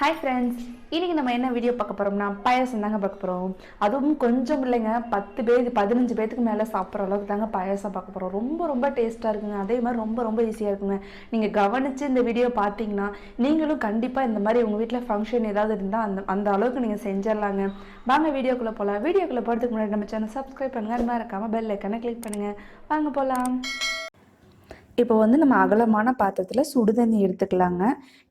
Hi friends, இன்றைக்கி நம்ம என்ன வீடியோ பார்க்க போகிறோம்னா பாயாசம் தாங்க பார்க்க போகிறோம். அதுவும் கொஞ்சம் இல்லைங்க, 10 பேர் 15 பேத்துக்கு மேலே சாப்பிட்ற அளவுக்கு தாங்க பாயாசம் பார்க்க போகிறோம். ரொம்ப ரொம்ப டேஸ்ட்டாக இருக்குங்க. அதே மாதிரி ரொம்ப ரொம்ப ஈஸியாக இருக்குங்க. நீங்கள் கவனித்து இந்த வீடியோ பார்த்தீங்கன்னா நீங்களும் கண்டிப்பாக இந்த மாதிரி உங்கள் வீட்டில் ஃபங்க்ஷன் ஏதாவது இருந்தால் அந்த அளவுக்கு நீங்கள் செஞ்சிடலாங்க. வாங்க வீடியோக்குள்ளே போகலாம். வீடியோக்குள்ளே போகிறதுக்கு முன்னாடி நம்ம சேனல் சப்ஸ்கிரைப் பண்ணுங்கள். அது மாதிரி இருக்காமல் பெல் ஐக்கானை கிளிக் பண்ணுங்கள். வாங்க போகலாம். இப்போ நம்ம அகலமான பாத்திரத்தில் சுடுதண்ணி எடுத்துக்கலாங்க.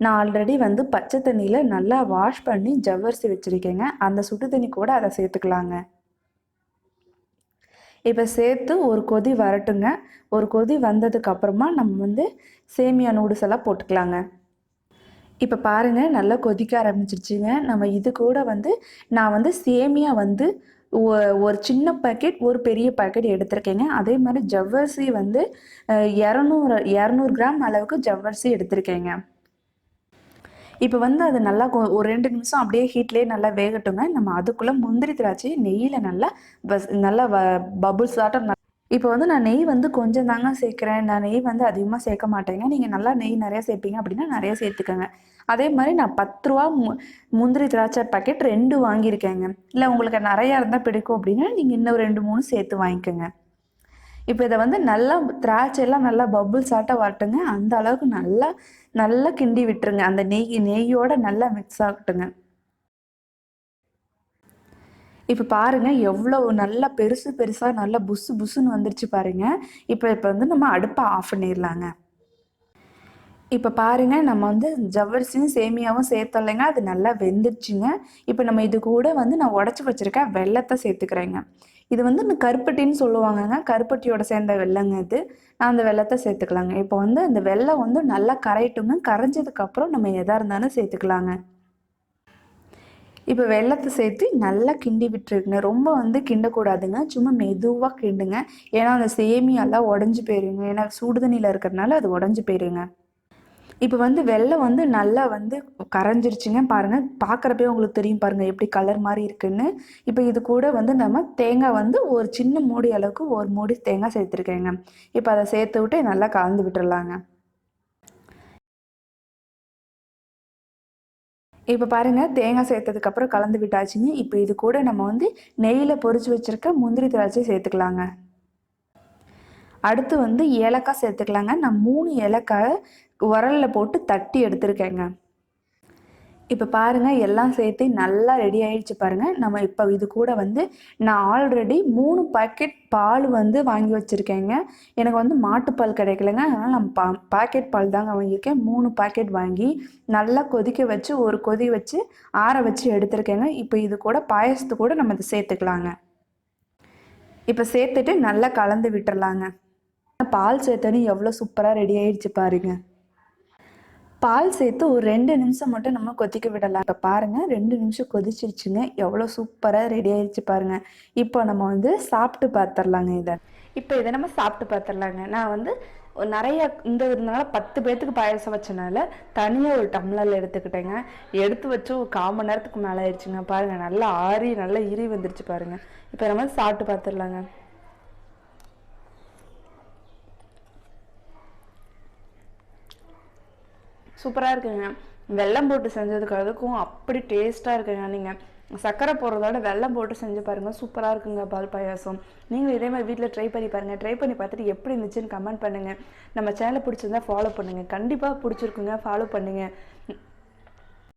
நான் ஆல்ரெடி பச்சை தண்ணியில் நல்லா வாஷ் பண்ணி ஜவ்வரிசி வச்சுருக்கேங்க. அந்த சுடு தண்ணி கூட அதை சேர்த்துக்கலாங்க. இப்போ சேர்த்து ஒரு கொதி வரட்டுங்க. ஒரு கொதி வந்ததுக்கப்புறமா நம்ம சேமியா நூடுல்ஸ் எல்லாம் போட்டுக்கலாங்க. இப்போ பாருங்கள், நல்லா கொதிக்க ஆரம்பிச்சிருச்சுங்க. நம்ம இது கூட நான் சேமியா ஒரு சின்ன பாக்கெட் ஒரு பெரிய பாக்கெட் எடுத்திருக்கேங்க. அதே மாதிரி ஜவ்வரிசி 200 கிராம் அளவுக்கு ஜவ்வரிசி எடுத்திருக்கேங்க. இப்போ அது நல்லா ஒரு 2 நிமிஷம் அப்படியே ஹீட்லேயே நல்லா வேகட்டுங்க. நம்ம அதுக்குள்ளே முந்திரி திராட்சை நெய்யில் நல்லா பபுள்ஸ் ஆட்டம். இப்போ நான் நெய் கொஞ்சம் தாங்க சேர்க்குறேன். நான் நெய் அதிகமாக சேர்க்க மாட்டேங்க. நீங்கள் நல்லா நெய் நிறையா சேர்ப்பீங்க அப்படின்னா நிறையா சேர்த்துக்கோங்க. அதே மாதிரி நான் 10 ரூபா முந்திரி திராட்சை பாக்கெட் 2 வாங்கியிருக்கேங்க. இல்லை உங்களுக்கு நிறையா இருந்தால் பிடிக்கும் அப்படின்னா நீங்கள் இன்னும் 2 3 சேர்த்து வாங்கிக்கோங்க. இப்போ இதை நல்லா திராட்சையெல்லாம் நல்லா பபுள்ஸ் ஆட்ட வரட்டுங்க. அந்த அளவுக்கு நல்லா நல்லா கிண்டி விட்டுருங்க. அந்த நெய்யோட நல்லா மிக்ஸ் ஆகட்டுங்க. இப்போ பாருங்கள், எவ்வளோ நல்லா பெருசாக நல்லா புசு புசுன்னு வந்துருச்சு பாருங்கள். இப்போ நம்ம அடுப்பை ஆஃப் பண்ணிடலாங்க. இப்போ பாருங்கள், நம்ம ஜவ்வரிசியும் சேமியாவும் சேர்த்தலைங்க. அது நல்லா வெந்துருச்சுங்க. இப்போ நம்ம இது கூட நான் உடச்சி வச்சுருக்க வெல்லத்தை சேர்த்துக்கிறேங்க. இது இந்த கருப்பட்டின்னு சொல்லுவாங்கங்க. கருப்பட்டியோட சேர்ந்த வெல்லங்க இது. நான் அந்த வெல்லத்தை சேர்த்துக்கலாங்க. இப்போ அந்த வெல்லம் நல்லா கரையட்டுங்க. கரைஞ்சதுக்கப்புறம் நம்ம எதாக இருந்தாலும் சேர்த்துக்கலாங்க. இப்போ வெல்லத்தை சேர்த்து நல்லா கிண்டி விட்டுருக்குங்க. ரொம்ப கிண்டக்கூடாதுங்க. சும்மா மெதுவாக கிண்டுங்க. ஏன்னா அந்த சேமியாலாம் உடஞ்சி போயிருங்க. ஏன்னா சுடுதண்ணியில் இருக்கிறதுனால அது உடஞ்சி போயிருங்க. இப்போ வெல்லம் நல்லா கரைஞ்சிருச்சுங்க. பாருங்கள், பார்க்குறப்பே உங்களுக்கு தெரியும் பாருங்கள் எப்படி கலர் மாதிரி இருக்குன்னு. இப்போ இது கூட நம்ம தேங்காய் ஒரு சின்ன மூடி அளவுக்கு ஒரு மூடி தேங்காய் சேர்த்துருக்கேங்க. இப்போ அதை சேர்த்து விட்டு நல்லா கலந்து விட்டுறலாங்க. இப்போ பாருங்கள், தேங்காய் சேர்த்ததுக்கப்புறம் கலந்து விட்டாச்சுங்க. இப்போ இது கூட நம்ம நெய்யில் பொரிச்சு வச்சுருக்க முந்திரி திராட்சை சேர்த்துக்கலாங்க. அடுத்து ஏலக்காய் சேர்த்துக்கலாங்க. நான் 3 ஏலக்காய் உரலில் போட்டு தட்டி எடுத்துருக்கேங்க. இப்போ பாருங்கள், எல்லாம் சேர்த்து நல்லா ரெடி ஆகிடுச்சு பாருங்கள். நம்ம இப்போ இது கூட நான் ஆல்ரெடி 3 பாக்கெட் பால் வாங்கி வச்சுருக்கேங்க. எனக்கு மாட்டுப்பால் கிடைக்கலங்க. அதனால் நான் பாக்கெட் பால் தாங்க வாங்கியிருக்கேன். 3 பாக்கெட் வாங்கி நல்லா கொதிக்க வச்சு ஒரு கொதி வச்சு ஆற வச்சு எடுத்துருக்கேங்க. இப்போ இது கூட பாயசத்து கூட நம்ம இதை சேர்த்துக்கலாங்க. இப்போ சேர்த்துட்டு நல்லா கலந்து விட்டுறலாங்க. பால் சேர்த்தோன்னே எவ்வளோ சூப்பராக ரெடி ஆகிடுச்சு பாருங்கள். பால் சேர்த்து ஒரு 2 நிமிஷம் மட்டும் நம்ம கொதிக்க விடலாம். இப்போ பாருங்கள், 2 நிமிஷம் கொதிச்சிருச்சுங்க. எவ்வளோ சூப்பராக ரெடி ஆகிடுச்சு பாருங்கள். இப்போ நம்ம சாப்பிட்டு பார்த்துடலாங்க. இதை நம்ம சாப்பிட்டு பார்த்துடலாங்க. நான் நிறைய இதனால 10 பேர்த்துக்கு பாயசம் வச்சனால தனியாக ஒரு டம்ளரில் எடுத்துக்கிட்டேங்க. எடுத்து வச்சு ஒரு 1/4 மணி நேரத்துக்கு மேலே ஆயிடுச்சுங்க. பாருங்கள், நல்லா ஆறி நல்லா இறி வந்துருச்சு பாருங்கள். இப்போ நம்ம சாப்பிட்டு பார்த்துடலாங்க. சூப்பராக இருக்குங்க. வெல்லம் போட்டு செஞ்சதுக்கு அதுக்கும் அப்படி டேஸ்ட்டாக இருக்குங்க. நீங்கள் சர்க்கரை போடுறதோட வெல்லம் போட்டு செஞ்சு பாருங்கள், சூப்பராக இருக்குங்க பால் பாயாசம். நீங்கள் இதே மாதிரி வீட்டில் ட்ரை பண்ணி பாருங்கள். ட்ரை பண்ணி பார்த்துட்டு எப்படி இருந்துச்சுன்னு கமெண்ட் பண்ணுங்கள். நம்ம சேனலை பிடிச்சிருந்தா ஃபாலோ பண்ணுங்கள். கண்டிப்பாக பிடிச்சிருக்குங்க, ஃபாலோ பண்ணுங்கள்.